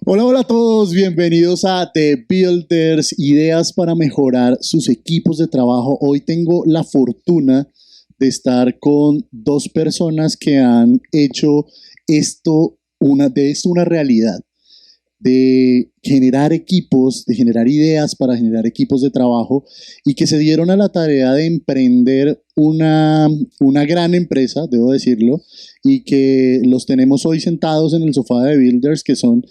Hola, hola a todos, bienvenidos a The Builders, ideas para mejorar sus equipos de trabajo. Hoy tengo la fortuna de estar con dos personas que han hecho de esto una realidad, de generar equipos, de generar ideas para generar equipos de trabajo y que se dieron a la tarea de emprender una gran empresa, debo decirlo, y que los tenemos hoy sentados en el sofá de Builders, que son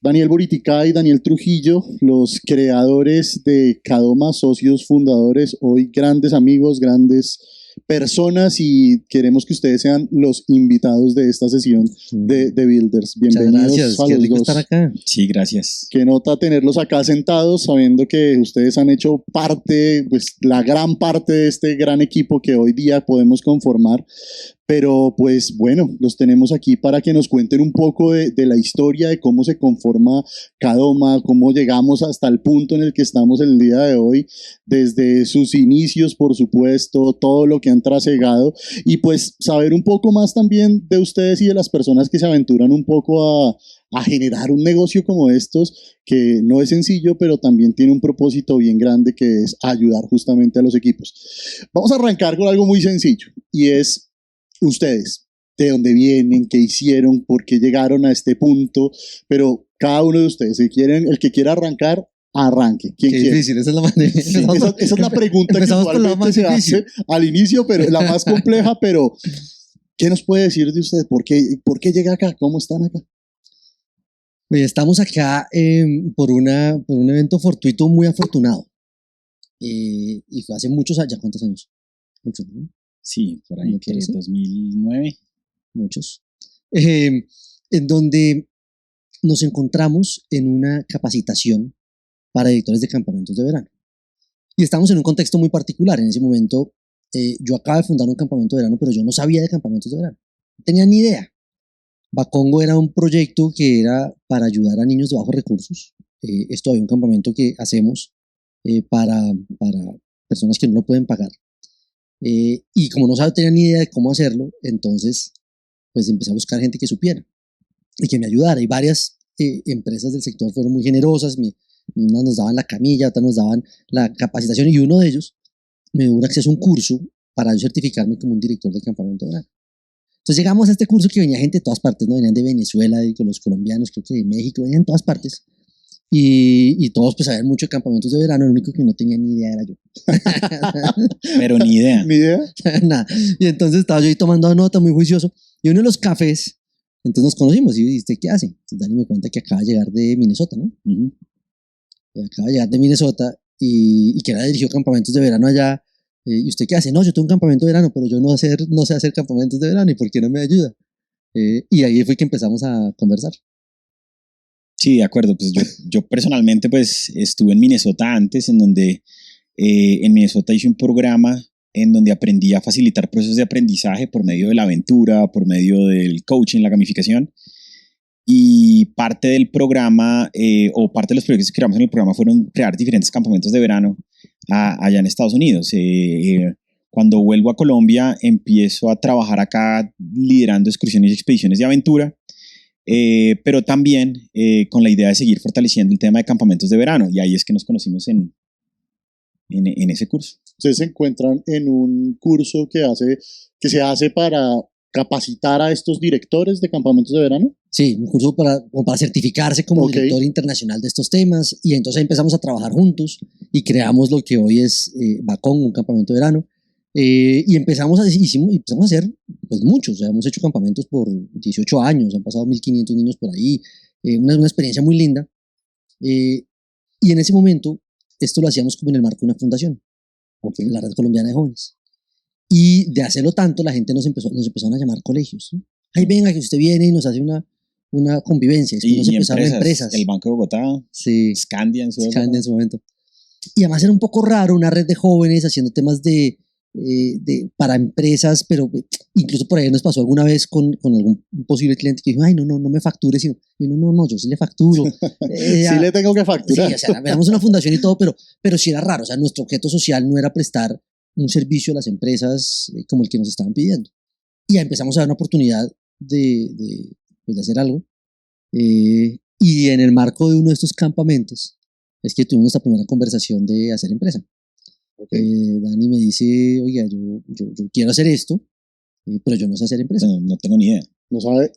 Daniel Boriticá y Daniel Trujillo, los creadores de Kadoma, socios fundadores, hoy grandes amigos, grandes personas, y queremos que ustedes sean los invitados de esta sesión de Builders. Bienvenidos gracias, a qué los rico dos. estar acá. Sí, gracias. Qué nota tenerlos acá sentados, sabiendo que ustedes han hecho parte, pues la gran parte de este gran equipo que hoy día podemos conformar. Pero pues bueno, los tenemos aquí para que nos cuenten un poco de la historia, de cómo se conforma Kadoma, cómo llegamos hasta el punto en el que estamos el día de hoy, desde sus inicios, por supuesto, todo lo que han trasegado, y pues saber un poco más también de ustedes y de las personas que se aventuran un poco a generar un negocio como estos, que no es sencillo, pero también tiene un propósito bien grande, que es ayudar justamente a los equipos. Vamos a arrancar con algo muy sencillo, y es ustedes, de dónde vienen, qué hicieron, por qué llegaron a este punto, pero cada uno de ustedes, si quieren, el que quiera arrancar, arranque. ¿Quién Qué quiere? difícil, esa es la manera. Sí, esa es la pregunta que Empezamos por la usualmente más se difícil. hace al inicio, pero la más compleja. Pero ¿qué nos puede decir de usted? ¿Por qué llega acá? ¿Cómo están acá? Oye, estamos acá por un evento fortuito muy afortunado. Y fue hace muchos años. ¿Cuántos años? Muchos, ¿no? Sí, por ahí que 2009. Muchos. En donde nos encontramos en una capacitación para directores de campamentos de verano. Y estamos en un contexto muy particular. En ese momento, yo acabo de fundar un campamento de verano, pero yo no sabía de campamentos de verano. No tenía ni idea. Bacongo era un proyecto que era para ayudar a niños de bajos recursos. Es todavía un campamento que hacemos para personas que no lo pueden pagar. Y como no tenía ni idea de cómo hacerlo, entonces pues empecé a buscar gente que supiera y que me ayudara. Y varias empresas del sector fueron muy generosas. Unas nos daban la camilla, otras nos daban la capacitación, y uno de ellos me dio un acceso a un curso para yo certificarme como un director de campamento de verano. Entonces llegamos a este curso que venía gente de todas partes, ¿no? Venían de Venezuela, y con los colombianos, creo que de México, venían de todas partes. Y todos pues sabían mucho de campamentos de verano. El único que no tenía ni idea era yo. Pero ni idea. ¿Ni idea? Nada. Y entonces estaba yo ahí tomando nota, muy juicioso. Y uno de los cafés, entonces nos conocimos. Y ¿usted qué hace? Entonces Dani me cuenta que acaba de llegar de Minnesota, ¿no? Acaba de llegar de Minnesota y que era dirigido campamentos de verano allá. ¿Y usted qué hace? No, yo tengo un campamento de verano, pero yo no sé hacer campamentos de verano. ¿Y por qué no me ayuda? Y ahí fue que empezamos a conversar. Sí, de acuerdo. Pues yo personalmente pues estuve en Minnesota antes, en donde en Minnesota hice un programa en donde aprendí a facilitar procesos de aprendizaje por medio de la aventura, por medio del coaching, la gamificación. Y parte del programa o parte de los proyectos que creamos en el programa fueron crear diferentes campamentos de verano allá en Estados Unidos. Cuando vuelvo a Colombia, empiezo a trabajar acá liderando excursiones y expediciones de aventura, pero también con la idea de seguir fortaleciendo el tema de campamentos de verano. Y ahí es que nos conocimos en ese curso. Ustedes se encuentran en un curso que se hace para capacitar a estos directores de campamentos de verano. Sí, un curso para certificarse como director internacional de estos temas. Y entonces empezamos a trabajar juntos y creamos lo que hoy es Bacón, un campamento de verano. Y empezamos a hacer pues muchos. O sea, hemos hecho campamentos por 18 años, han pasado 1.500 niños por ahí. Una experiencia muy linda. Y en ese momento, esto lo hacíamos como en el marco de una fundación, la Red Colombiana de Jóvenes. Y de hacerlo tanto, la gente nos empezaron a llamar colegios, ¿no? Ay, venga, que usted viene y nos hace una convivencia. Y nos empezaron empresas. El Banco de Bogotá, sí, Scandia en su momento. Y además era un poco raro una red de jóvenes haciendo temas para empresas, pero incluso por ahí nos pasó alguna vez con algún posible cliente que dijo, ay, no me facture, sino no, yo sí le facturo. Sí le tengo que facturar. Sí, o sea, éramos una fundación y todo, pero sí era raro. O sea, nuestro objeto social no era prestar un servicio a las empresas como el que nos estaban pidiendo. Y ya empezamos a dar una oportunidad de hacer algo. Y Y en el marco de uno de estos campamentos es que tuvimos esta primera conversación de hacer empresa. Dani me dice, oiga, yo quiero hacer esto, pero yo no sé hacer empresa. No tengo ni idea.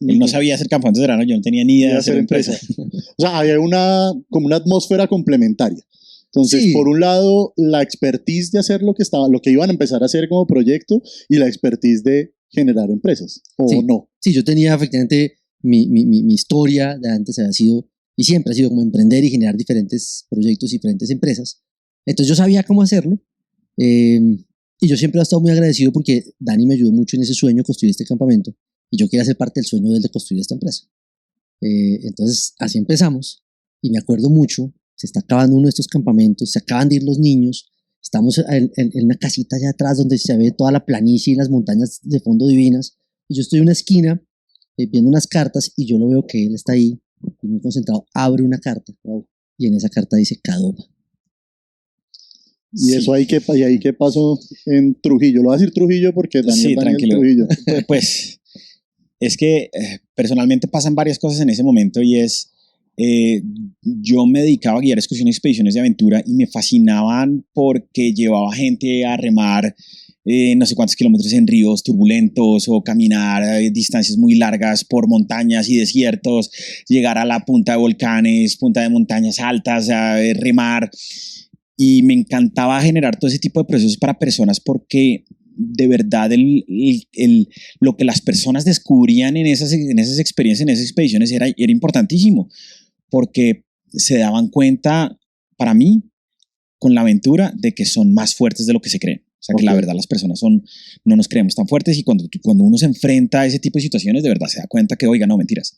Él no sabía hacer campamentos de verano, yo no tenía ni idea de hacer empresa. O sea, había como una atmósfera complementaria. Entonces, Sí. por un lado, la expertise de hacer lo que iban a empezar a hacer como proyecto y la expertise de generar empresas, ¿o Sí. no? Sí, yo tenía efectivamente mi historia de antes había sido, y siempre ha sido como emprender y generar diferentes proyectos y diferentes empresas. Entonces yo sabía cómo hacerlo. Y yo siempre he estado muy agradecido porque Dani me ayudó mucho en ese sueño de construir este campamento y yo quería ser parte del sueño de él de construir esta empresa. Entonces así empezamos y me acuerdo mucho, se está acabando uno de estos campamentos, se acaban de ir los niños, estamos en una casita allá atrás donde se ve toda la planicie y las montañas de fondo divinas y yo estoy en una esquina viendo unas cartas y yo lo veo que él está ahí muy concentrado, abre una carta y en esa carta dice Cadoma. Y Sí. eso ahí qué pasó en Trujillo. Lo voy a decir Trujillo porque Daniel tranquilo. Trujillo. Pues es que personalmente pasan varias cosas en ese momento y es, yo me dedicaba a guiar excursiones y expediciones de aventura y me fascinaban porque llevaba gente a remar no sé cuántos kilómetros en ríos turbulentos o caminar distancias muy largas por montañas y desiertos, llegar a la punta de volcanes, punta de montañas altas, a remar. Y me encantaba generar todo ese tipo de procesos para personas porque de verdad lo que las personas descubrían en esas experiencias, en esas expediciones era importantísimo, porque se daban cuenta, para mí, con la aventura, de que son más fuertes de lo que se creen. O sea, que la verdad las personas no nos creemos tan fuertes y cuando uno se enfrenta a ese tipo de situaciones, de verdad se da cuenta que, oiga, no, mentiras,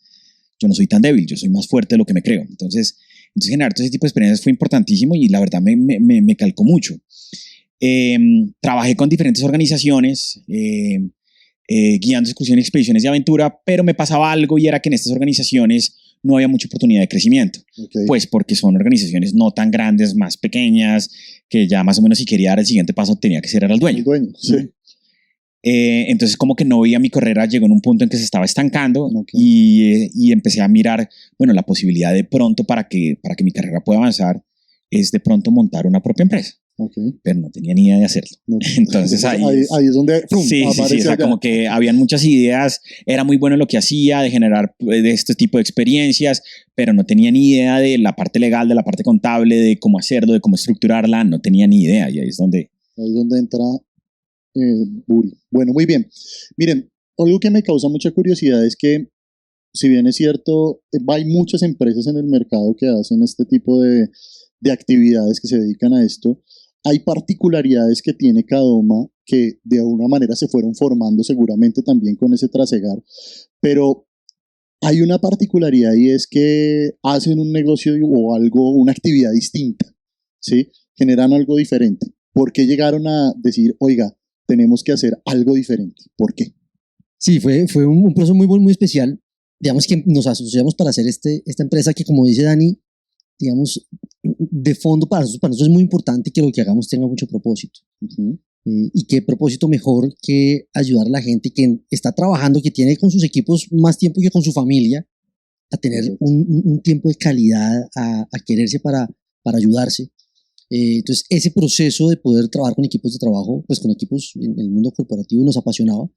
yo no soy tan débil, yo soy más fuerte de lo que me creo. Entonces generar todo ese tipo de experiencias fue importantísimo y la verdad me calcó mucho. Trabajé con diferentes organizaciones, guiando excursiones y expediciones de aventura, pero me pasaba algo y era que en estas organizaciones no había mucha oportunidad de crecimiento, pues porque son organizaciones no tan grandes, más pequeñas, que ya más o menos si quería dar el siguiente paso tenía que ser el dueño. El dueño, sí. Entonces como que no veía mi carrera, llegó en un punto en que se estaba estancando y empecé a mirar, bueno, la posibilidad de pronto para que mi carrera pueda avanzar es de pronto montar una propia empresa. Pero no tenía ni idea de hacerlo. Entonces ahí es donde sí, o sea, como que habían muchas ideas, era muy bueno lo que hacía, de generar de este tipo de experiencias, pero no tenía ni idea de la parte legal, de la parte contable, de cómo hacerlo, de cómo estructurarla, no tenía ni idea y ahí es donde entra Buri. Bueno, muy bien. Miren, algo que me causa mucha curiosidad es que, si bien es cierto, hay muchas empresas en el mercado que hacen este tipo de actividades, que se dedican a esto, hay particularidades que tiene Cadoma que de alguna manera se fueron formando seguramente también con ese trasegar, pero hay una particularidad y es que hacen un negocio o algo, una actividad distinta, ¿sí? Generan algo diferente. ¿Por qué llegaron a decir, oiga, tenemos que hacer algo diferente? ¿Por qué? Sí, fue un proceso muy especial. Digamos que nos asociamos para hacer esta empresa que, como dice Dani, digamos, de fondo para nosotros es muy importante que lo que hagamos tenga mucho propósito. Y qué propósito mejor que ayudar a la gente que está trabajando, que tiene con sus equipos más tiempo que con su familia, a tener un tiempo de calidad, a quererse para ayudarse. Entonces, ese proceso de poder trabajar con equipos de trabajo, pues con equipos en el mundo corporativo nos apasionaba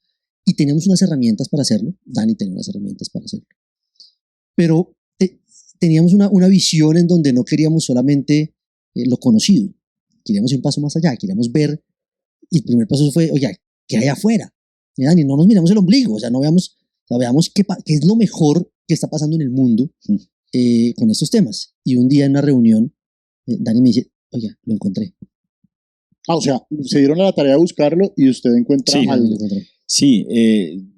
y teníamos unas herramientas para hacerlo. Dani tenía unas herramientas para hacerlo. Pero teníamos una visión en donde no queríamos solamente lo conocido, queríamos ir un paso más allá, queríamos ver, y el primer paso fue, oye, ¿qué hay afuera? Y Dani, no nos miramos el ombligo, o sea, no veamos, veamos qué es lo mejor que está pasando en el mundo con estos temas. Y un día en una reunión, Dani me dice, oye, lo encontré. O sea, se dieron a la tarea de buscarlo y usted encuentra algo. Sí,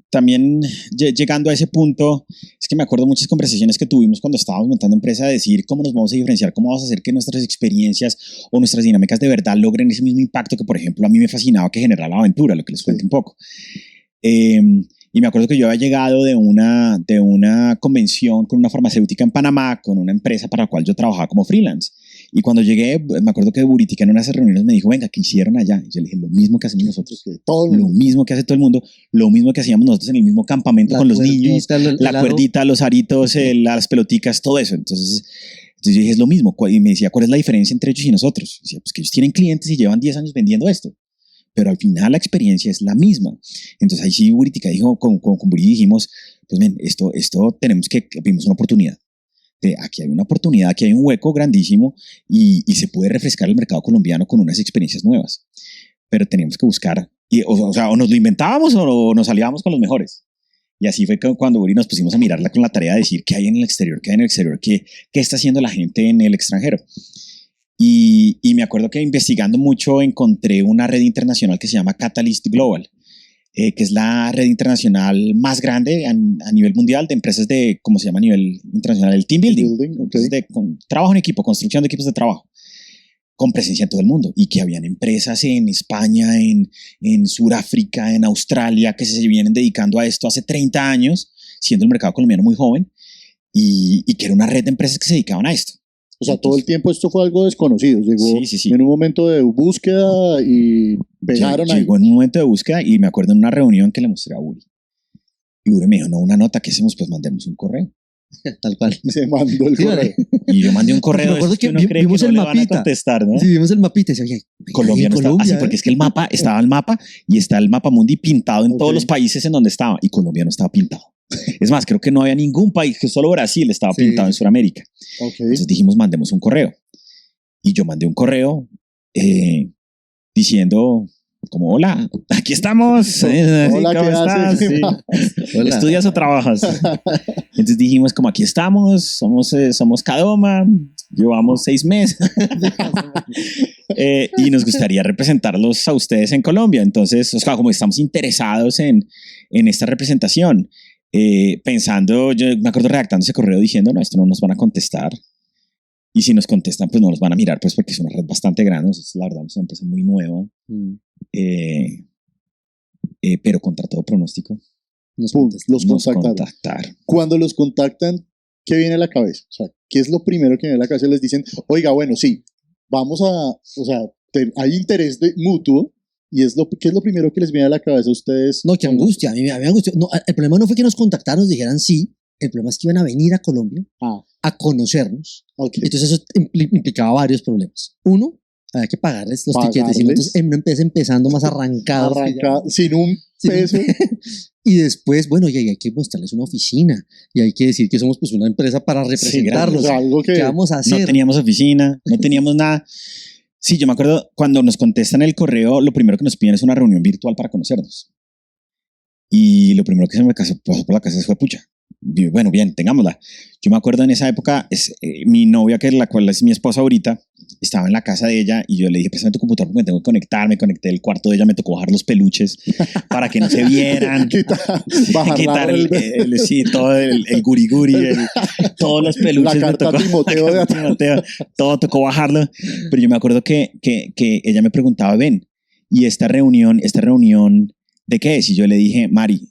también llegando a ese punto, es que me acuerdo muchas conversaciones que tuvimos cuando estábamos montando empresa, de decir cómo nos vamos a diferenciar, cómo vamos a hacer que nuestras experiencias o nuestras dinámicas de verdad logren ese mismo impacto que, por ejemplo, a mí me fascinaba que generara la aventura, lo que les cuento un poco. Y me acuerdo que yo había llegado de una convención con una farmacéutica en Panamá, con una empresa para la cual yo trabajaba como freelance. Y cuando llegué, me acuerdo que Buritica en una de esas reuniones me dijo, venga, ¿qué hicieron allá? Y yo le dije, lo mismo que hacemos nosotros, lo mismo que hace todo el mundo, lo mismo que hacíamos nosotros en el mismo campamento con los niños, la cuerdita, los aritos, las peloticas, todo eso. Entonces yo dije, es lo mismo. Y me decía, ¿cuál es la diferencia entre ellos y nosotros? Y decía, pues que ellos tienen clientes y llevan 10 años vendiendo esto. Pero al final la experiencia es la misma. Entonces ahí sí Buritica dijo, con Buri dijimos, pues ven, esto tenemos que, vimos una oportunidad. Aquí hay una oportunidad, aquí hay un hueco grandísimo y se puede refrescar el mercado colombiano con unas experiencias nuevas. Pero teníamos que buscar, o nos lo inventábamos o nos aliábamos con los mejores. Y así fue cuando Buri nos pusimos a mirarla con la tarea de decir qué hay en el exterior, qué está haciendo la gente en el extranjero. Y me acuerdo que investigando mucho encontré una red internacional que se llama Catalyst Global, que es la red internacional más grande a nivel mundial de empresas de, ¿cómo se llama a nivel internacional? El team building. Okay. Trabajo en equipo, construcción de equipos de trabajo, con presencia en todo el mundo. Y que habían empresas en España, en Sudáfrica, en Australia, que se vienen dedicando a esto hace 30 años, siendo el mercado colombiano muy joven, y que era una red de empresas que se dedicaban a esto. O sea, todo el tiempo esto fue algo desconocido. Llegó en un momento de búsqueda y pegaron ahí. Llegó en un momento de búsqueda y me acuerdo en una reunión que le mostré a Buri. Y Buri me dijo, no, una nota, ¿qué hacemos? Pues mandemos un correo. Tal cual. Y se mandó el correo. Y yo mandé un correo. Me acuerdo que vimos el mapita. Contestar, ¿no? Sí, vimos el mapita y decía, oye, Colombia no estaba así, porque es que el mapa, estaba el mapa y está el mapa mundi pintado en todos los países en donde estaba. Y Colombia no estaba pintado. Es más, creo que no había ningún país, que solo Brasil estaba pintado en Sudamérica. Entonces dijimos, mandemos un correo. Y yo mandé un correo diciendo como, hola, aquí estamos. Hola, ¿cómo estás? Sí. Hola. ¿Estudias o trabajas? Entonces dijimos como, aquí estamos, somos Cadoma, llevamos 6 meses. Y nos gustaría representarlos a ustedes en Colombia. Entonces, como estamos interesados en esta representación, pensando, yo me acuerdo redactando ese correo diciendo, no, esto no nos van a contestar. Y si nos contestan, pues no nos van a mirar, pues porque es una red bastante grande. Es la verdad, es una empresa muy nueva. Pero contra todo pronóstico. Los contactaron. Cuando los contactan, ¿qué viene a la cabeza? O sea, ¿qué es lo primero que viene a la cabeza? Les dicen, oiga, bueno, sí, vamos a, o sea, hay interés mutuo. ¿Y qué es lo primero que les viene a la cabeza a ustedes? No, qué angustia, a mí me angustió. No, el problema no fue que nos contactaran, nos dijeran sí, el problema es que iban a venir a Colombia a conocernos. Okay. Entonces eso implicaba varios problemas. Uno, había que pagarles los tiquetes. Y nosotros en una empresa empezando más arrancados. Sin un peso. Y después, bueno, y hay que mostrarles una oficina. Y hay que decir que somos pues una empresa para representarlos. Algo que ¿qué vamos a hacer? No teníamos oficina, no teníamos nada. Sí, yo me acuerdo cuando nos contestan el correo, lo primero que nos piden es una reunión virtual para conocernos. Y lo primero que se me pasó por la cabeza fue pucha. Bueno, bien, tengámosla. Yo me acuerdo en esa época, mi novia, que es la cual es mi esposa ahorita, estaba en la casa de ella y yo le dije, préstame tu computador porque tengo que conectarme. Conecté el cuarto de ella, me tocó bajar los peluches para que no se vieran. quitar todo el guriguri, todos los peluches. La carta Timoteo, todo tocó bajarlo. Pero yo me acuerdo que ella me preguntaba, ven, ¿y esta reunión de qué es? Y yo le dije, Mari,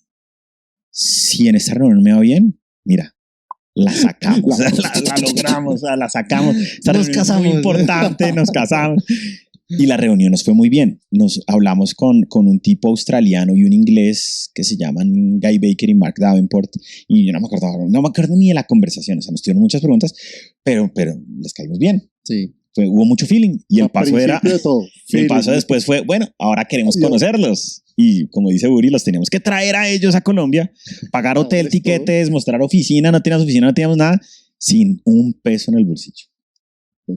si en esta reunión me va bien, mira, la sacamos, la logramos, la sacamos. Nos casamos. Muy importante, nos casamos. Y la reunión nos fue muy bien. Nos hablamos con un tipo australiano y un inglés que se llaman Guy Baker y Mark Davenport. Y yo no me acuerdo ni de la conversación. O sea, nos tuvieron muchas preguntas, pero les caímos bien. Sí. Hubo mucho feeling. Y el paso el paso después fue, bueno, ahora queremos conocerlos. Y como dice Buri, los teníamos que traer a ellos a Colombia, pagar hotel, tiquetes, mostrar oficina, no teníamos nada, sin un peso en el bolsillo.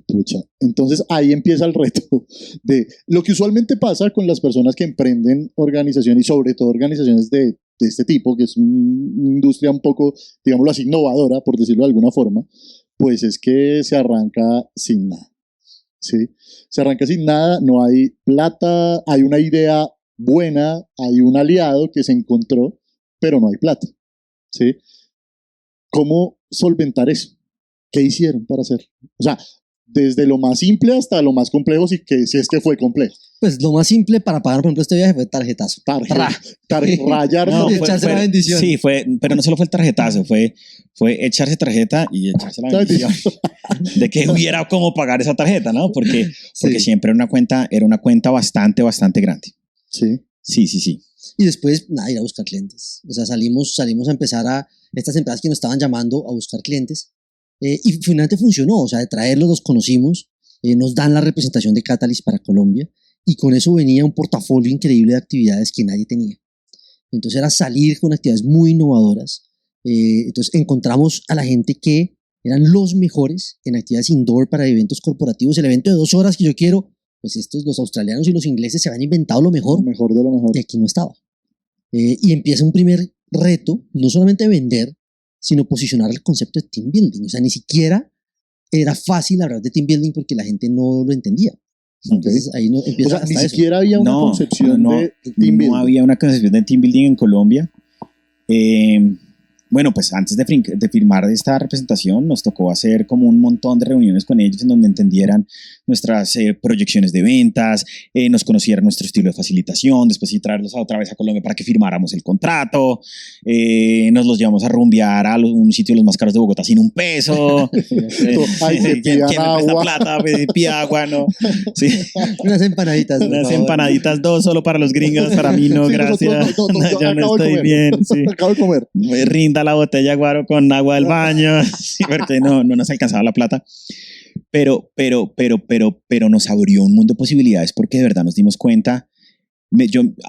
Pucha. Entonces ahí empieza el reto de lo que usualmente pasa con las personas que emprenden organizaciones y sobre todo organizaciones de este tipo, que es una industria un poco, digámoslo así, innovadora, por decirlo de alguna forma, pues es que se arranca sin nada. ¿Sí? Se arranca sin nada, no hay plata, hay una idea buena, hay un aliado que se encontró, pero no hay plata. ¿Sí? ¿Cómo solventar eso? ¿Qué hicieron para hacerlo? O sea, desde lo más simple hasta lo más complejo, si es que fue complejo. Pues lo más simple para pagar, por ejemplo, este viaje fue tarjetazo. Rayar. Echarse la bendición. Sí, pero no solo fue el tarjetazo, fue echarse tarjeta y echarse la bendición. de que hubiera cómo pagar esa tarjeta, ¿no? Porque Sí. siempre era una cuenta bastante grande. Sí. Sí. Y después, nada, ir a buscar clientes. O sea, salimos a empezar a estas empresas que nos estaban llamando a buscar clientes. Y finalmente funcionó. O sea, de traerlos, los conocimos, nos dan la representación de Catalyst para Colombia. Y con eso venía un portafolio increíble de actividades que nadie tenía. Entonces era salir con actividades muy innovadoras. Entonces encontramos a la gente que eran los mejores en actividades indoor para eventos corporativos. El evento de 2 horas que yo quiero, pues los australianos y los ingleses se habían inventado lo Lo mejor mejor de lo mejor. y aquí no estaba. Y empieza un primer reto, no solamente vender, sino posicionar el concepto de team building. O sea, ni siquiera era fácil hablar de team building porque la gente no lo entendía. Entonces ahí no O empieza sea, hasta ni eso. siquiera había una concepción de team building. No había una concepción de team building en Colombia. Bueno, pues antes de firmar esta representación nos tocó hacer como un montón de reuniones con ellos en donde entendieran nuestras proyecciones de ventas, nos conocieran nuestro estilo de facilitación, después sí traerlos otra vez a Colombia para que firmáramos el contrato, nos los llevamos a rumbear a un sitio de los más caros de Bogotá sin $1. Ay, que ¿Quién me pidan presta agua. plata? Pida agua, ¿no? Sí. Unas empanaditas. por Unas favor. empanaditas, 2 solo para los gringos, para mí no, Sí, gracias. nosotros no, yo Yo no acabo de estoy comer. bien, sí. Acabo de comer. Me rinda la botella guaro con agua del baño, sí, porque no nos alcanzaba la plata. Pero nos abrió un mundo de posibilidades porque de verdad nos dimos cuenta.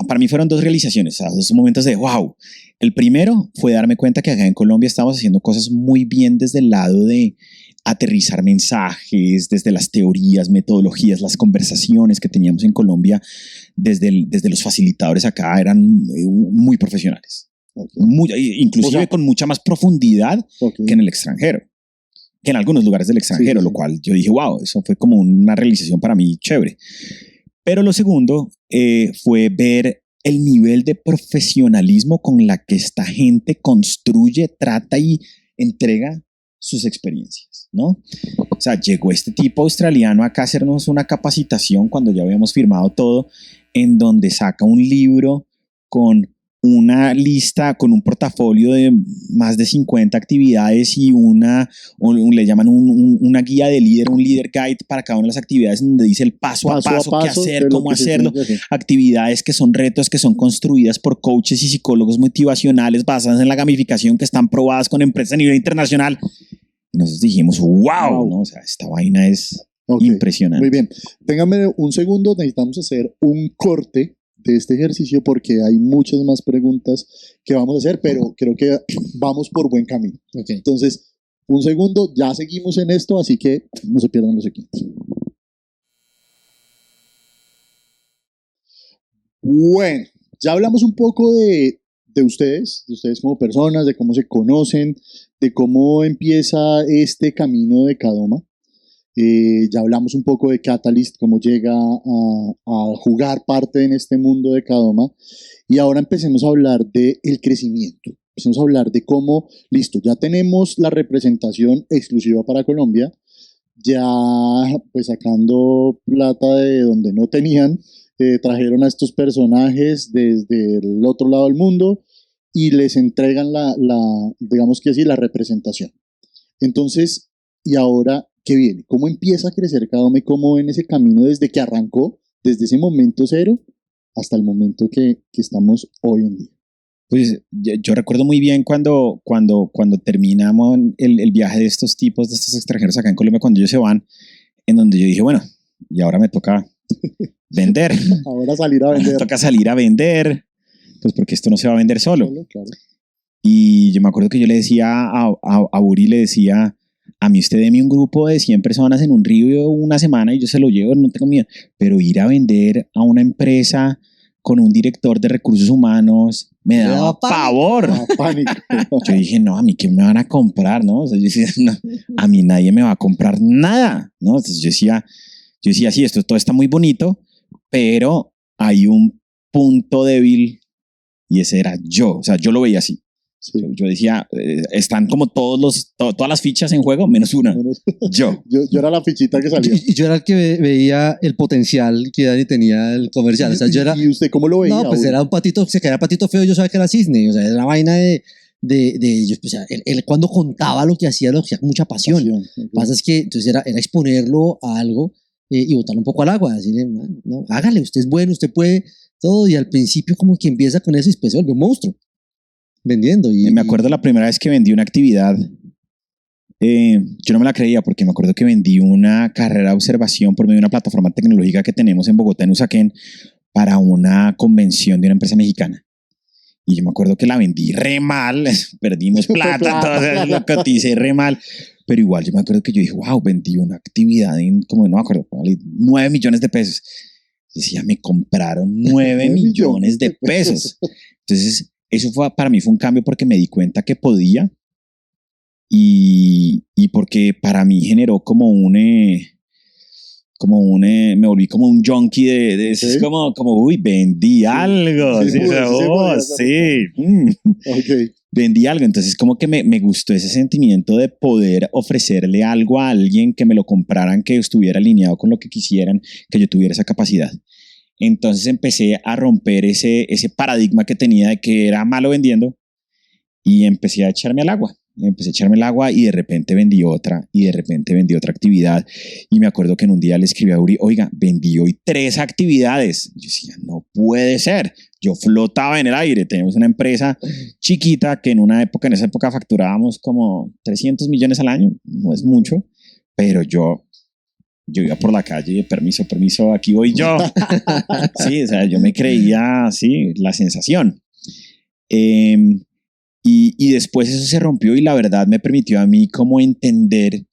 Para mí fueron 2 realizaciones, o sea, 2 momentos de wow. El primero fue darme cuenta que acá en Colombia estábamos haciendo cosas muy bien desde el lado de aterrizar mensajes, desde las teorías, metodologías, las conversaciones que teníamos en Colombia, desde los facilitadores acá eran muy profesionales. Inclusive O sea, con mucha más profundidad Okay. que en el extranjero, que en algunos lugares del extranjero, Sí. lo cual yo dije, wow, eso fue como una realización para mí chévere. Pero lo segundo fue ver el nivel de profesionalismo con la que esta gente construye, trata y entrega sus experiencias, ¿no? O sea, llegó este tipo australiano acá a hacernos una capacitación cuando ya habíamos firmado todo, en donde saca un libro con una lista, con un portafolio de más de 50 actividades y le llaman una guía de líder, un leader guide para cada una de las actividades, donde dice el paso a paso qué hacer, de lo cómo que se hacerlo, tiene que hacer. actividades que son retos que son construidas por coaches y psicólogos motivacionales basadas en la gamificación que están probadas con empresas a nivel internacional. Y nosotros dijimos, wow, ¿no? O sea, esta vaina es Okay. impresionante. Muy bien. Téngame un segundo, necesitamos hacer un corte de este ejercicio porque hay muchas más preguntas que vamos a hacer, pero creo que vamos por buen camino. Ok. Entonces, un segundo, ya seguimos en esto, así que no se pierdan los equipos. Bueno, ya hablamos un poco de ustedes como personas, de cómo se conocen, de cómo empieza este camino de Kadoma. Ya hablamos un poco de Catalyst, cómo llega a jugar parte en este mundo de Kadoma. Y ahora empecemos a hablar del crecimiento. Empecemos a hablar de cómo, listo, ya tenemos la representación exclusiva para Colombia, ya pues sacando plata de donde no tenían, trajeron a estos personajes desde el otro lado del mundo y les entregan digamos que sí, la representación. Entonces, ¿y ahora qué viene? ¿Cómo empieza a crecer Kadoma y cómo ven ese camino desde que arrancó, desde ese momento cero hasta el momento que estamos hoy en día? Pues yo recuerdo muy bien cuando terminamos el viaje de estos tipos, de estos extranjeros acá en Colombia, cuando ellos se van, en donde yo dije, bueno, y ahora me toca vender. Ahora salir a vender. Me toca salir a vender, pues porque esto no se va a vender solo. Claro. Y yo me acuerdo que yo le decía a Uri, le decía, a mí usted deme un grupo de 100 personas en un río una semana y yo se lo llevo, no tengo miedo. Pero ir a vender a una empresa con un director de recursos humanos me daba pavor. Pánico. Yo dije, no, a mí qué me van a comprar, ¿no? O sea, yo decía, no, a mí nadie me va a comprar nada, ¿no? Entonces yo decía, sí, todo está muy bonito, pero hay un punto débil y ese era yo. O sea, yo lo veía así. Sí. Yo decía, están como todas las fichas en juego, menos una. Yo era la fichita que salía. Y yo era el que veía el potencial que Dani tenía el comercial. O sea, yo era, ¿Y usted cómo lo veía? no, pues era un patito, se caía patito feo, yo sabía que era cisne. O sea, era una vaina de de ellos. Pues, o sea, él cuando contaba lo que hacía con mucha pasión. Lo que pasa es que entonces era exponerlo a algo y botarlo un poco al agua, decirle, no, hágale, usted es bueno, usted puede todo, y al principio como que empieza con eso y después se vuelve un monstruo vendiendo. Me acuerdo la primera vez que vendí una actividad, yo no me la creía porque me acuerdo que vendí una carrera de observación por medio de una plataforma tecnológica que tenemos en Bogotá, en Usaquén, para una convención de una empresa mexicana. Y yo me acuerdo que la vendí re mal, perdimos plata, todo lo coticé re mal. Pero igual yo me acuerdo que yo dije, wow, vendí una actividad en, como no me acuerdo, 9 millones de pesos. Decía, me compraron 9 millones de pesos. Entonces, eso para mí fue un cambio porque me di cuenta que podía y porque para mí generó como me volví como un junkie de ¿sí? Es como, uy, vendí sí. Algo. Sí, Okay. Vendí algo. Entonces, como que me gustó ese sentimiento de poder ofrecerle algo a alguien que me lo compraran, que estuviera alineado con lo que quisieran, que yo tuviera esa capacidad. Entonces empecé a romper ese paradigma que tenía de que era malo vendiendo y empecé a echarme al agua. Y de repente vendí otra actividad. Y me acuerdo que en un día le escribí a Uri, oiga, vendí hoy 3 actividades. Y yo decía, no puede ser. Yo flotaba en el aire. Tenemos una empresa chiquita que en esa época facturábamos como 300 millones al año. No es mucho, pero yo iba por la calle, permiso, aquí voy yo. Sí, o sea, yo me creía, sí, la sensación. Y después eso se rompió y la verdad me permitió a mí como entender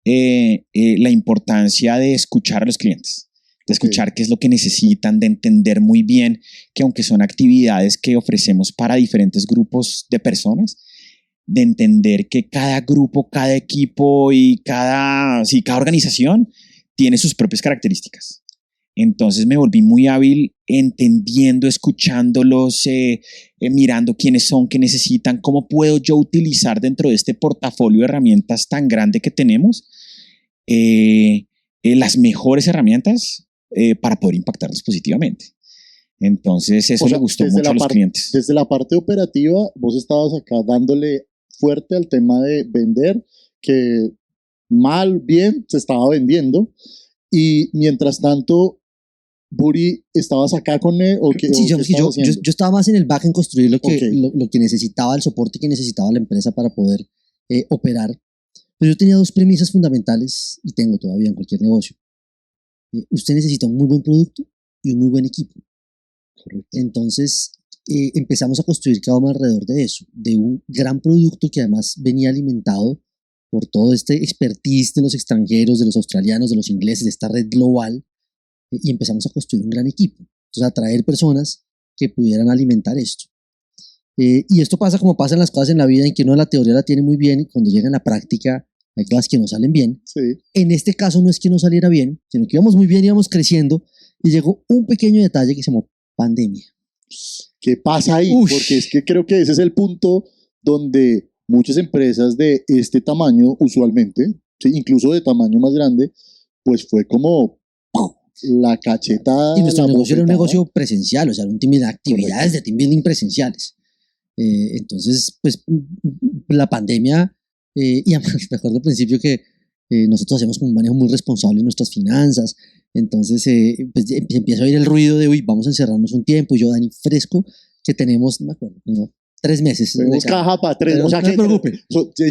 la importancia de escuchar a los clientes, de escuchar qué es lo que necesitan, de entender muy bien que aunque son actividades que ofrecemos para diferentes grupos de personas, de entender que cada grupo, cada equipo y cada organización tiene sus propias características. Entonces me volví muy hábil entendiendo, escuchándolos, mirando quiénes son, qué necesitan, cómo puedo yo utilizar dentro de este portafolio de herramientas tan grande que tenemos las mejores herramientas para poder impactarlos positivamente. Entonces eso le gustó mucho a los clientes. Desde la parte operativa, vos estabas acá dándole fuerte al tema de vender, que mal, bien, se estaba vendiendo. Y mientras tanto, Buri, ¿estabas acá con él? Sí, yo estaba más en el back en construir lo que necesitaba, el soporte que necesitaba la empresa para poder operar. Pero yo tenía 2 premisas fundamentales y tengo todavía en cualquier negocio. Usted necesita un muy buen producto y un muy buen equipo. Correcto. Entonces empezamos a construir cada uno alrededor de eso, de un gran producto que además venía alimentado por todo este expertise de los extranjeros, de los australianos, de los ingleses, de esta red global, y empezamos a construir un gran equipo. Entonces, a traer personas que pudieran alimentar esto. Y esto pasa como pasan las cosas en la vida, en que uno la teoría la tiene muy bien y cuando llega en la práctica hay cosas que no salen bien. Sí. En este caso no es que no saliera bien, sino que íbamos muy bien, íbamos creciendo y llegó un pequeño detalle que se llamó pandemia. ¿Qué pasa ahí? Porque es que creo que ese es el punto donde muchas empresas de este tamaño, usualmente, ¿sí? Incluso de tamaño más grande, pues fue como la cachetada. Y nuestro negocio era un negocio presencial, o sea, un team de actividades de team building presenciales. Entonces, pues, la pandemia, y además, me acuerdo al principio que nosotros hacemos un manejo muy responsable de nuestras finanzas. Entonces, pues, empieza a oír el ruido de, uy, vamos a encerrarnos un tiempo. Y yo, Dani, fresco, que tenemos, no me acuerdo, 3 meses. Tenemos caja para 3. O sea, no se preocupe.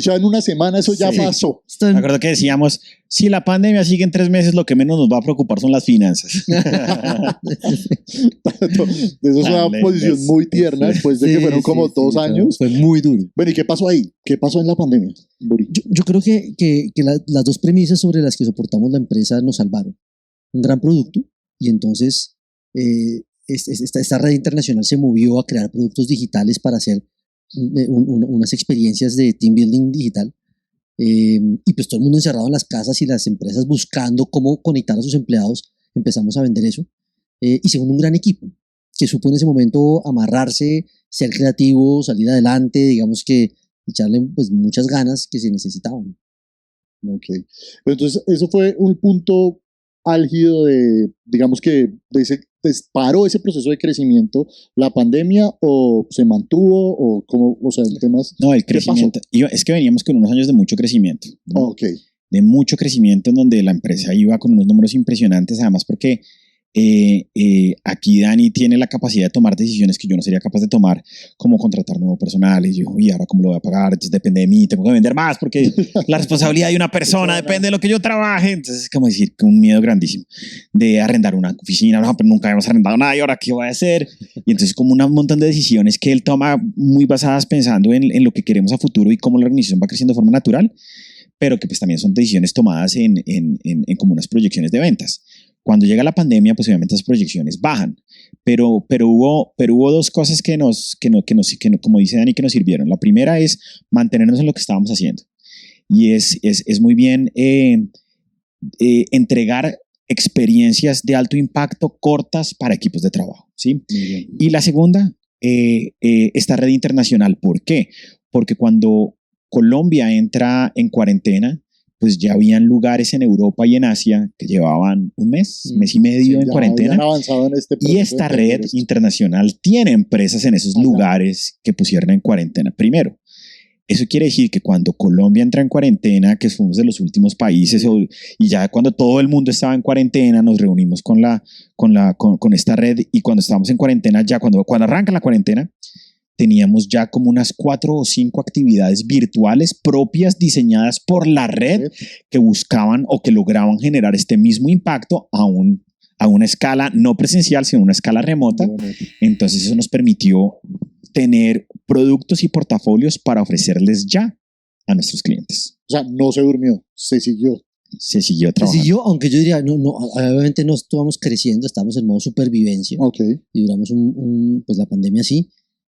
Ya en una semana eso ya pasó. Me acuerdo que decíamos, si la pandemia sigue en 3 meses, lo que menos nos va a preocupar son las finanzas. Eso es una posición muy tierna después de que fueron como 2 años. Fue muy duro. Bueno, ¿y qué pasó ahí? ¿Qué pasó en la pandemia, Buri? Yo creo que las 2 premisas sobre las que soportamos la empresa nos salvaron. Un gran producto y entonces esta red internacional se movió a crear productos digitales para hacer unas experiencias de team building digital. Y pues todo el mundo encerrado en las casas y las empresas buscando cómo conectar a sus empleados, empezamos a vender eso. Y segundo, un gran equipo que supo en ese momento amarrarse, ser creativo, salir adelante, digamos que echarle pues muchas ganas que se necesitaban. Ok. Entonces, eso fue un punto álgido de, digamos que, de ese pues, paró ese proceso de crecimiento la pandemia o se mantuvo o cómo, o sea, el tema es, No, el ¿qué pasó? crecimiento, es que veníamos con unos años de mucho crecimiento, ¿no? Ok, De mucho crecimiento en donde la empresa iba con unos números impresionantes, además porque aquí Dani tiene la capacidad de tomar decisiones que yo no sería capaz de tomar, como contratar nuevo personal, y yo, y ahora cómo lo voy a pagar, entonces depende de mí, tengo que vender más porque la responsabilidad de una persona depende de lo que yo trabaje, entonces es como decir, que un miedo grandísimo de arrendar una oficina, no, pero nunca habíamos arrendado nada y ahora qué voy a hacer, y entonces como un montón de decisiones que él toma muy basadas pensando en lo que queremos a futuro y cómo la organización va creciendo de forma natural, pero que pues también son decisiones tomadas en como unas proyecciones de ventas. Cuando llega la pandemia, pues obviamente las proyecciones bajan, pero hubo dos cosas que como dice Dani, que nos sirvieron. La primera es mantenernos en lo que estábamos haciendo y es muy bien entregar experiencias de alto impacto cortas para equipos de trabajo, ¿sí? Y la segunda, esta red internacional. ¿Por qué? Porque cuando Colombia entra en cuarentena, pues ya habían lugares en Europa y en Asia que llevaban un mes y medio en cuarentena. Avanzado en este y esta red internacional tiene empresas en esos lugares que pusieron en cuarentena primero. Eso quiere decir que cuando Colombia entra en cuarentena, que fuimos de los últimos países, y ya cuando todo el mundo estaba en cuarentena, nos reunimos con esta red, y cuando estábamos en cuarentena, ya cuando arranca la cuarentena, teníamos ya como unas 4 o 5 actividades virtuales propias diseñadas por la red que buscaban o que lograban generar este mismo impacto a una escala no presencial, sino una escala remota. Entonces eso nos permitió tener productos y portafolios para ofrecerles ya a nuestros clientes. O sea, no se durmió, se siguió. Se siguió trabajando. Se siguió, aunque yo diría, no, obviamente no estamos creciendo, estamos en modo supervivencia. Okay. Y duramos pues la pandemia así.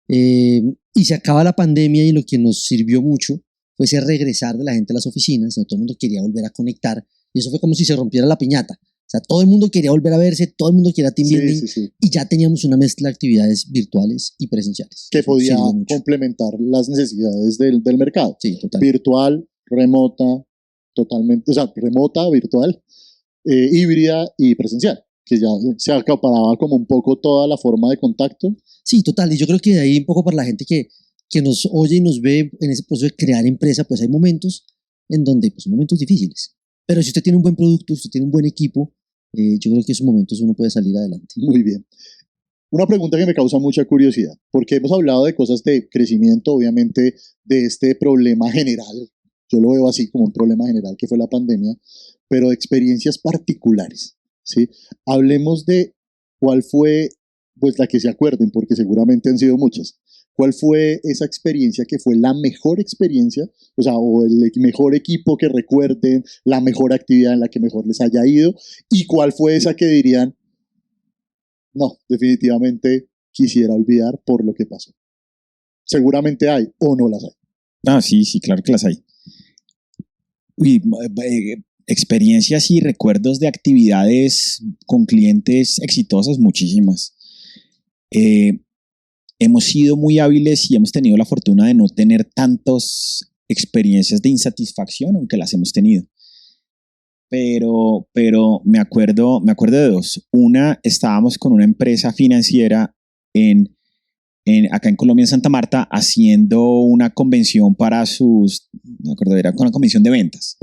Y se acaba la pandemia y lo que nos sirvió mucho fue ese regresar de la gente a las oficinas, donde todo el mundo quería volver a conectar, y eso fue como si se rompiera la piñata. O sea, todo el mundo quería volver a verse, todo el mundo quería team building, y ya teníamos una mezcla de actividades virtuales y presenciales. Que podía complementar las necesidades del mercado. Sí, total. Virtual, remota, totalmente, o sea, remota, virtual, híbrida y presencial, que ya se acaparaba como un poco toda la forma de contacto. Sí, total, y yo creo que de ahí un poco para la gente que nos oye y nos ve en ese proceso de crear empresa, pues hay momentos en donde, pues son momentos difíciles, pero si usted tiene un buen producto, usted tiene un buen equipo, yo creo que en esos momentos uno puede salir adelante. Muy bien. Una pregunta que me causa mucha curiosidad, porque hemos hablado de cosas de crecimiento, obviamente, de este problema general, yo lo veo así como un problema general que fue la pandemia, pero de experiencias particulares, ¿sí? Hablemos de cuál fue, pues la que se acuerden, porque seguramente han sido muchas. ¿Cuál fue esa experiencia que fue la mejor experiencia, o sea, o el mejor equipo que recuerden, la mejor actividad en la que mejor les haya ido? ¿Y cuál fue esa que dirían, no, definitivamente quisiera olvidar por lo que pasó? Seguramente hay o no las hay. Ah, sí, claro que las hay. Experiencias y recuerdos de actividades con clientes exitosas, muchísimas. Hemos sido muy hábiles y hemos tenido la fortuna de no tener tantas experiencias de insatisfacción, aunque las hemos tenido. Pero me acuerdo de dos. Una, estábamos con una empresa financiera acá en Colombia, en Santa Marta, haciendo una convención para me acuerdo, era una convención de ventas.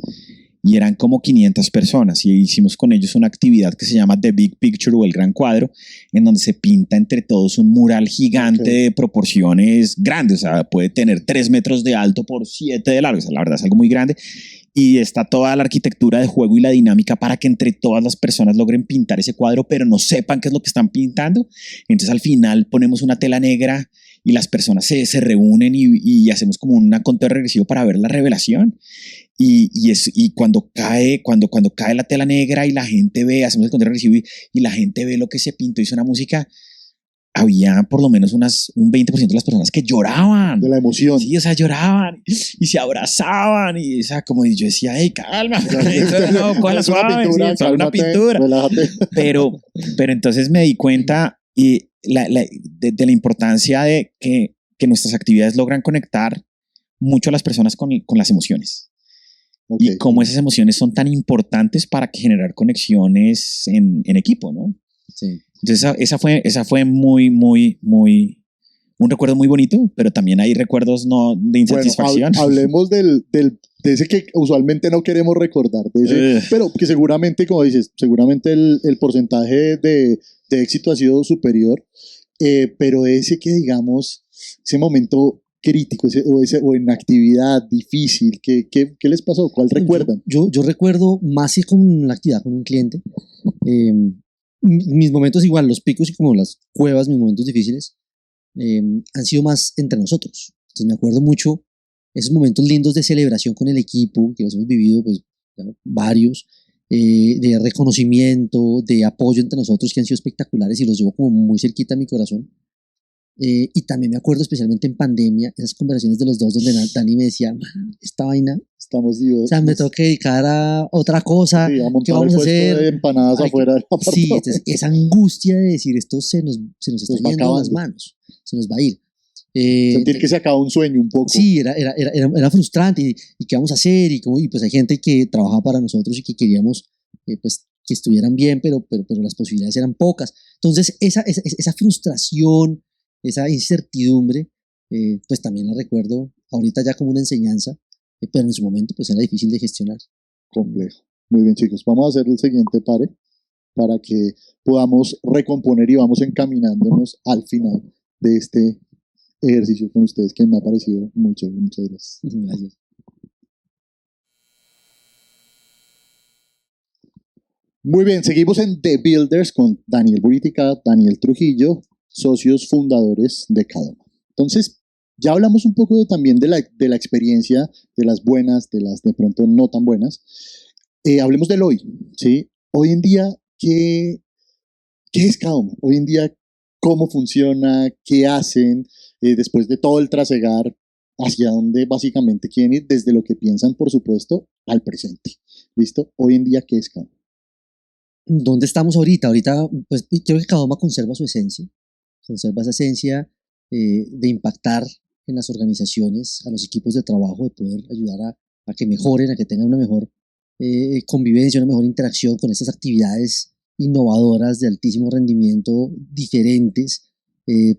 Y eran como 500 personas y hicimos con ellos una actividad que se llama The Big Picture o el Gran Cuadro, en donde se pinta entre todos un mural gigante de proporciones grandes, o sea, puede tener 3 metros de alto por 7 de largo, o sea, la verdad es algo muy grande, y está toda la arquitectura de juego y la dinámica para que entre todas las personas logren pintar ese cuadro, pero no sepan qué es lo que están pintando. Entonces al final ponemos una tela negra y las personas se reúnen y hacemos como un conteo regresivo para ver la revelación. Y cuando cae la tela negra y la gente ve, hacemos el conteo regresivo y la gente ve lo que se pintó y suena música, había por lo menos un 20% de las personas que lloraban. De la emoción. Sí, o sea, lloraban y se abrazaban y, o sea, como yo decía, hey, calma, no, coge la suave, una pintura. Relájate. Pero entonces me di cuenta de la importancia de que nuestras actividades logran conectar mucho a las personas con las emociones. Y cómo esas emociones son tan importantes para generar conexiones en equipo, ¿no? Sí. Entonces esa fue muy, muy, muy, un recuerdo muy bonito, pero también hay recuerdos no de insatisfacción. Bueno, hablemos de ese que usualmente no queremos recordar, de ese, pero que seguramente, como dices, seguramente el porcentaje de éxito ha sido superior, pero ese que digamos, ese momento crítico o en actividad difícil, ¿qué les pasó? ¿Cuál recuerdan? Yo recuerdo más que con la actividad con un cliente, mis momentos igual, los picos y como las cuevas, mis momentos difíciles, han sido más entre nosotros. Entonces me acuerdo mucho esos momentos lindos de celebración con el equipo, que los hemos vivido pues, varios, de reconocimiento, de apoyo entre nosotros que han sido espectaculares y los llevo como muy cerquita a mi corazón. Y también me acuerdo especialmente en pandemia, esas conversaciones de los dos donde Dani me decía, esta vaina, estamos vivos. o sea, me tengo que dedicar a otra cosa, sí, a montar ¿qué vamos el a hacer? De empanadas afuera del apartamento. Sí, entonces, esa angustia de decir, esto se nos está yendo de las manos, se nos va a ir. Sentir que se acaba un sueño un poco. Sí, era frustrante y qué vamos a hacer y pues hay gente que trabajaba para nosotros y que queríamos pues que estuvieran bien, pero las posibilidades eran pocas. Entonces esa frustración, esa incertidumbre, pues también la recuerdo ahorita ya como una enseñanza, pero en su momento pues era difícil de gestionar. Complejo. Muy bien, chicos, vamos a hacer el siguiente pare para que podamos recomponer y vamos encaminándonos al final de este ejercicio con ustedes que me ha parecido mucho. Muchas gracias. Gracias. Muy bien, seguimos en The Builders con Daniel Buritica, Daniel Trujillo, socios fundadores de Kadoma. Entonces, ya hablamos un poco también de la experiencia, de las buenas, de las de pronto no tan buenas. Hablemos del hoy, ¿sí? Hoy en día, ¿qué es Kadoma? Hoy en día, ¿cómo funciona? ¿Qué hacen? Después de todo el trasegar, hacia dónde básicamente quieren ir, desde lo que piensan, por supuesto, al presente. ¿Listo? Hoy en día, ¿qué es Kadoma? ¿Dónde estamos ahorita? Ahorita, pues creo que Kadoma conserva su esencia, conserva esa esencia de impactar en las organizaciones, a los equipos de trabajo, de poder ayudar a que mejoren, a que tengan una mejor convivencia, una mejor interacción con estas actividades innovadoras de altísimo rendimiento, diferentes.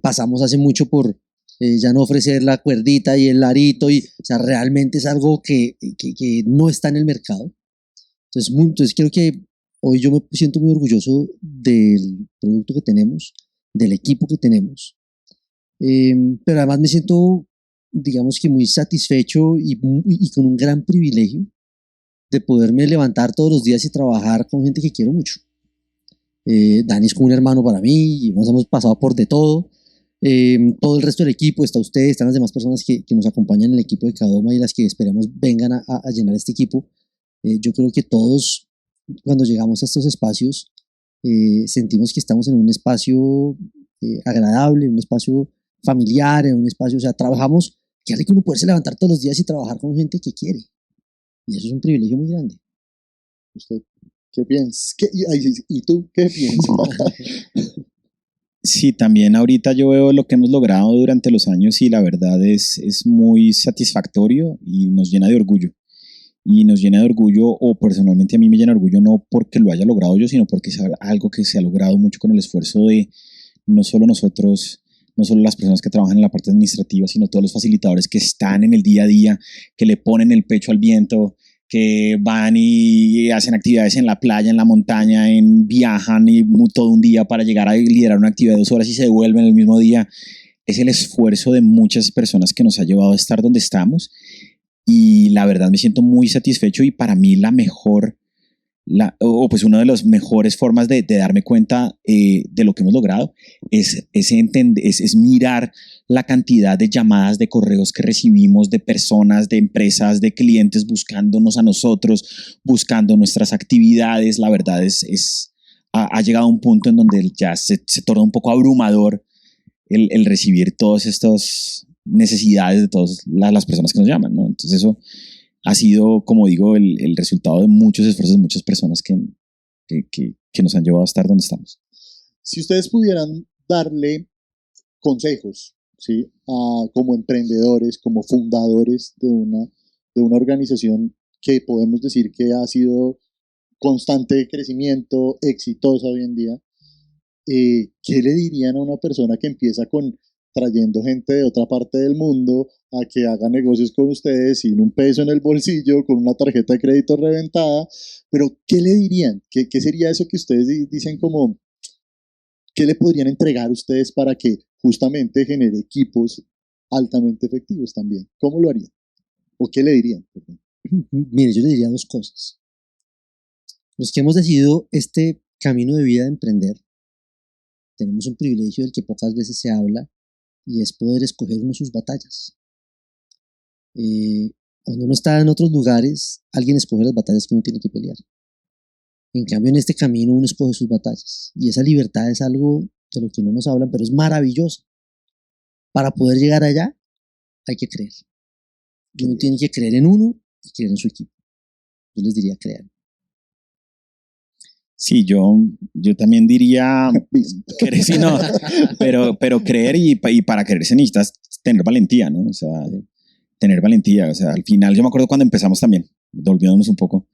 Pasamos hace mucho por ya no ofrecer la cuerdita y el arito, o sea, realmente es algo que no está en el mercado. Entonces creo que hoy yo me siento muy orgulloso del producto que tenemos, del equipo que tenemos, pero además me siento, digamos que muy satisfecho y con un gran privilegio de poderme levantar todos los días y trabajar con gente que quiero mucho. Dani es como un hermano para mí y nos hemos pasado por de todo. Todo el resto del equipo, está usted, están las demás personas que nos acompañan en el equipo de Kadoma y las que esperemos vengan a llenar este equipo. Yo creo que todos, cuando llegamos a estos espacios, sentimos que estamos en un espacio agradable, en un espacio familiar, en un espacio, o sea, trabajamos, qué rico uno poderse levantar todos los días y trabajar con gente que quiere. Y eso es un privilegio muy grande. ¿Usted qué piensa? ¿Y tú qué piensas? Sí, también ahorita yo veo lo que hemos logrado durante los años y la verdad es muy satisfactorio y nos llena de orgullo. Y nos llena de orgullo, o personalmente a mí me llena de orgullo, no porque lo haya logrado yo, sino porque es algo que se ha logrado mucho con el esfuerzo de no solo nosotros, no solo las personas que trabajan en la parte administrativa, sino todos los facilitadores que están en el día a día, que le ponen el pecho al viento, que van y hacen actividades en la playa, en la montaña, viajan y todo un día para llegar a liderar una actividad de 2 horas y se devuelven el mismo día. Es el esfuerzo de muchas personas que nos ha llevado a estar donde estamos y la verdad me siento muy satisfecho y para mí la mejor, pues una de las mejores formas de darme cuenta de lo que hemos logrado es mirar la cantidad de llamadas, de correos que recibimos de personas, de empresas, de clientes buscándonos a nosotros, buscando nuestras actividades. La verdad ha llegado a un punto en donde ya se torna un poco abrumador el recibir todas estas necesidades de todas las personas que nos llaman, ¿no? Entonces eso ha sido, como digo, el resultado de muchos esfuerzos de muchas personas que nos han llevado a estar donde estamos. Si ustedes pudieran darle consejos, ¿sí? Como emprendedores, como fundadores de una organización que podemos decir que ha sido constante de crecimiento, exitosa hoy en día, ¿qué le dirían a una persona que empieza con trayendo gente de otra parte del mundo a que haga negocios con ustedes sin un peso en el bolsillo, con una tarjeta de crédito reventada? Pero ¿qué le dirían? ¿Qué sería eso que ustedes dicen como, qué le podrían entregar ustedes para que justamente genere equipos altamente efectivos también? ¿Cómo lo harían? ¿O qué le dirían? Mire, yo le diría dos cosas. Los que hemos decidido este camino de vida de emprender, tenemos un privilegio del que pocas veces se habla y es poder escoger uno sus batallas. Cuando uno está en otros lugares, alguien escoge las batallas que uno tiene que pelear. En cambio, en este camino uno escoge sus batallas y esa libertad es algo de lo que no nos hablan, pero es maravilloso. Para poder llegar allá, hay que creer. Uno tiene que creer en uno y creer en su equipo. Yo les diría creer. Sí, yo también diría, creer, sí, no, pero creer y para creer se necesitas tener valentía, ¿no? O sea, tener valentía. O sea, al final, yo me acuerdo cuando empezamos también, volviéndonos un poco,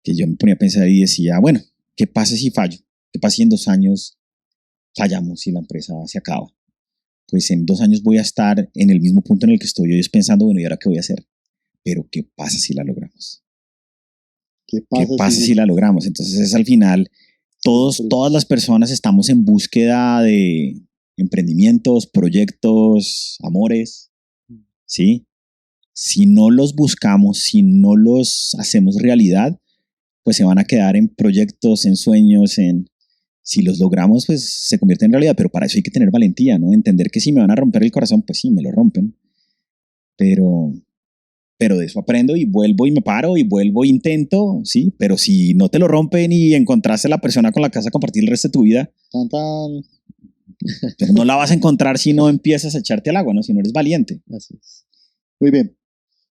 que yo me ponía a pensar y decía, bueno, ¿qué pasa si fallo? ¿Qué pasa si en 2 años fallamos y la empresa se acaba? Pues en 2 años voy a estar en el mismo punto en el que estoy hoy pensando, bueno, ¿y ahora qué voy a hacer? Pero ¿qué pasa si la logramos? ¿Qué pasa si la logramos? Entonces, al final, todas las personas estamos en búsqueda de emprendimientos, proyectos, amores, ¿sí? Si no los buscamos, si no los hacemos realidad, pues se van a quedar en proyectos, en sueños, si los logramos, pues se convierte en realidad, pero para eso hay que tener valentía, ¿no? Entender que si me van a romper el corazón, pues sí, me lo rompen, pero de eso aprendo y vuelvo y me paro y vuelvo e intento, ¿sí? Pero si no te lo rompen y encontraste la persona con la que vas a compartir el resto de tu vida, pues no la vas a encontrar si no empiezas a echarte al agua, ¿no? Si no eres valiente. Así es. Muy bien.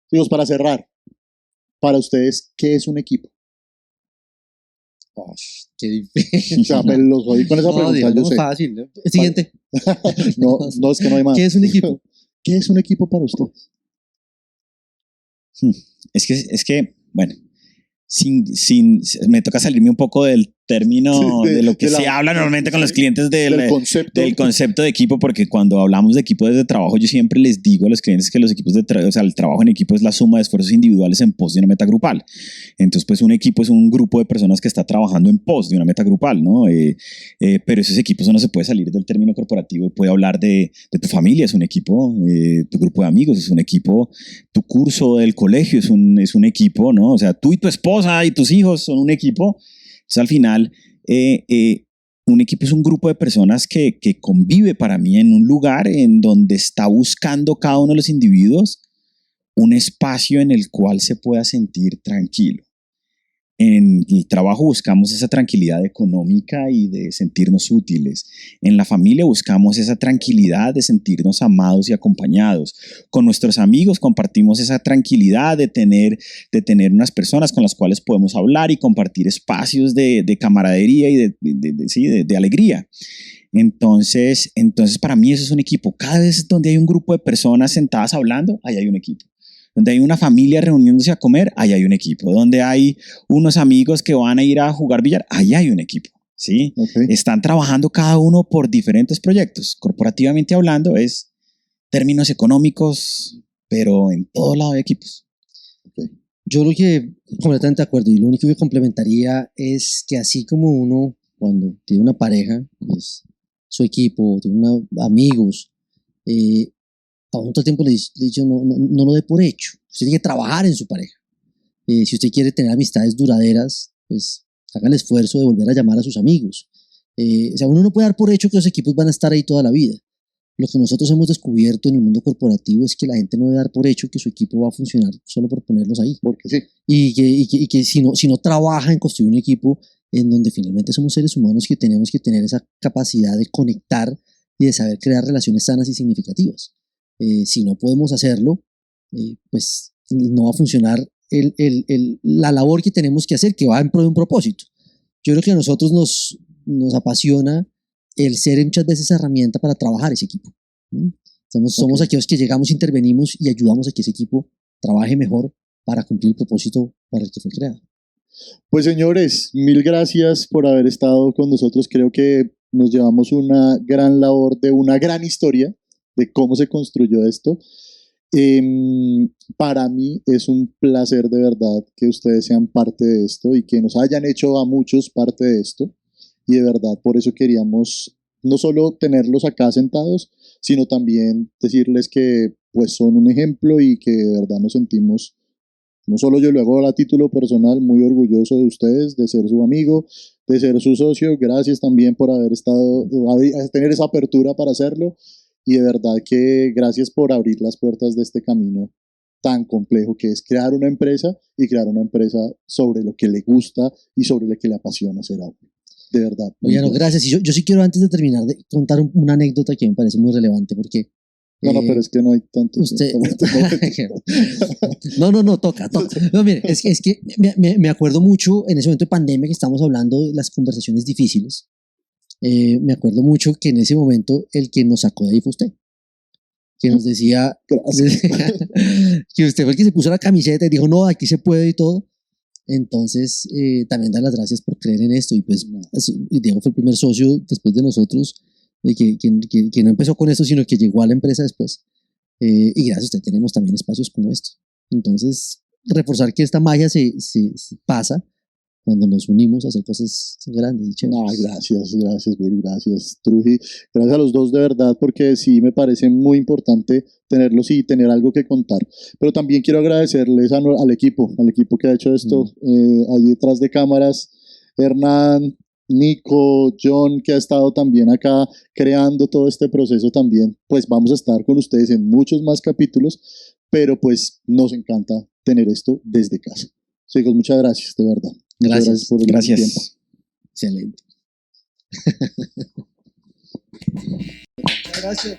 Chicos, para cerrar, para ustedes, ¿qué es un equipo? Qué difícil. O sea, me los oí con esa pregunta, yo sé. Fácil, ¿no? Siguiente. No, es que no hay más. ¿Qué es un equipo? ¿Qué es un equipo para ustedes? Es que bueno, me toca salirme un poco del término de lo que se habla normalmente con los clientes del concepto de equipo, porque cuando hablamos de equipos de trabajo, yo siempre les digo a los clientes que los equipos o sea, el trabajo en equipo es la suma de esfuerzos individuales en pos de una meta grupal. Entonces, pues un equipo es un grupo de personas que está trabajando en pos de una meta grupal, ¿no? Pero esos equipos no se puede salir del término corporativo. Puede hablar de tu familia, es un equipo, tu grupo de amigos es un equipo, tu curso del colegio es un equipo, ¿no? O sea, tú y tu esposa y tus hijos son un equipo. Entonces, al final, un equipo es un grupo de personas que convive para mí en un lugar en donde está buscando cada uno de los individuos un espacio en el cual se pueda sentir tranquilo. En el trabajo buscamos esa tranquilidad económica y de sentirnos útiles. En la familia buscamos esa tranquilidad de sentirnos amados y acompañados. Con nuestros amigos compartimos esa tranquilidad de tener unas personas con las cuales podemos hablar y compartir espacios de camaradería y de alegría. Entonces, para mí eso es un equipo. Cada vez donde hay un grupo de personas sentadas hablando, ahí hay un equipo. Donde hay una familia reuniéndose a comer, ahí hay un equipo. Donde hay unos amigos que van a ir a jugar billar, ahí hay un equipo, ¿sí? Okay. Están trabajando cada uno por diferentes proyectos. Corporativamente hablando es términos económicos, pero en todo lado hay equipos. Okay. Yo lo que completamente de acuerdo y lo único que complementaría es que así como uno cuando tiene una pareja, es su equipo, tiene amigos, a uno todo el tiempo le he dicho no lo dé por hecho. Usted tiene que trabajar en su pareja. Si usted quiere tener amistades duraderas, pues haga el esfuerzo de volver a llamar a sus amigos. O sea, uno no puede dar por hecho que los equipos van a estar ahí toda la vida. Lo que nosotros hemos descubierto en el mundo corporativo es que la gente no debe dar por hecho que su equipo va a funcionar solo por ponerlos ahí. Porque sí. Y que si no trabaja en construir un equipo en donde finalmente somos seres humanos que tenemos que tener esa capacidad de conectar y de saber crear relaciones sanas y significativas. Si no podemos hacerlo, pues no va a funcionar la labor que tenemos que hacer, que va en pro de un propósito. Yo creo que a nosotros nos apasiona el ser muchas veces herramienta para trabajar ese equipo. Somos aquellos que llegamos, intervenimos y ayudamos a que ese equipo trabaje mejor para cumplir el propósito para el que fue creado. Pues señores, mil gracias por haber estado con nosotros. Creo que nos llevamos una gran labor de una gran historia de cómo se construyó esto. Para mí es un placer de verdad que ustedes sean parte de esto y que nos hayan hecho a muchos parte de esto. Y de verdad, por eso queríamos no solo tenerlos acá sentados, sino también decirles que pues son un ejemplo y que de verdad nos sentimos, no solo yo lo hago a título personal, muy orgulloso de ustedes, de ser su amigo, de ser su socio. Gracias también por haber estado, a tener esa apertura para hacerlo. Y de verdad que gracias por abrir las puertas de este camino tan complejo que es crear una empresa y crear una empresa sobre lo que le gusta y sobre lo que le apasiona hacer a uno. De verdad. Oye, no, gracias. Y yo sí quiero, antes de terminar, de contar una anécdota que me parece muy relevante, porque... No, pero es que no hay tanto usted... No, toca. No, mire, es que me acuerdo mucho, en ese momento de pandemia que estamos hablando de las conversaciones difíciles, me acuerdo mucho que en ese momento el que nos sacó de ahí fue usted, que nos decía que usted fue el que se puso la camiseta y dijo, no, aquí se puede y todo. Entonces, también dar las gracias por creer en esto. Y pues, Diego fue el primer socio después de nosotros, que no empezó con esto, sino que llegó a la empresa después. Y gracias a usted tenemos también espacios como estos. Entonces, reforzar que esta magia se pasa cuando nos unimos a hacer cosas grandes y chéveres. Gracias, Buri, gracias, Truji. Gracias a los dos de verdad, porque sí me parece muy importante tenerlos y tener algo que contar. Pero también quiero agradecerles al equipo que ha hecho esto, allí detrás de cámaras, Hernán, Nico, John, que ha estado también acá creando todo este proceso también. Pues vamos a estar con ustedes en muchos más capítulos, pero pues nos encanta tener esto desde casa. Chicos, muchas gracias, de verdad. Gracias por el tiempo. Excelente. Muchas gracias.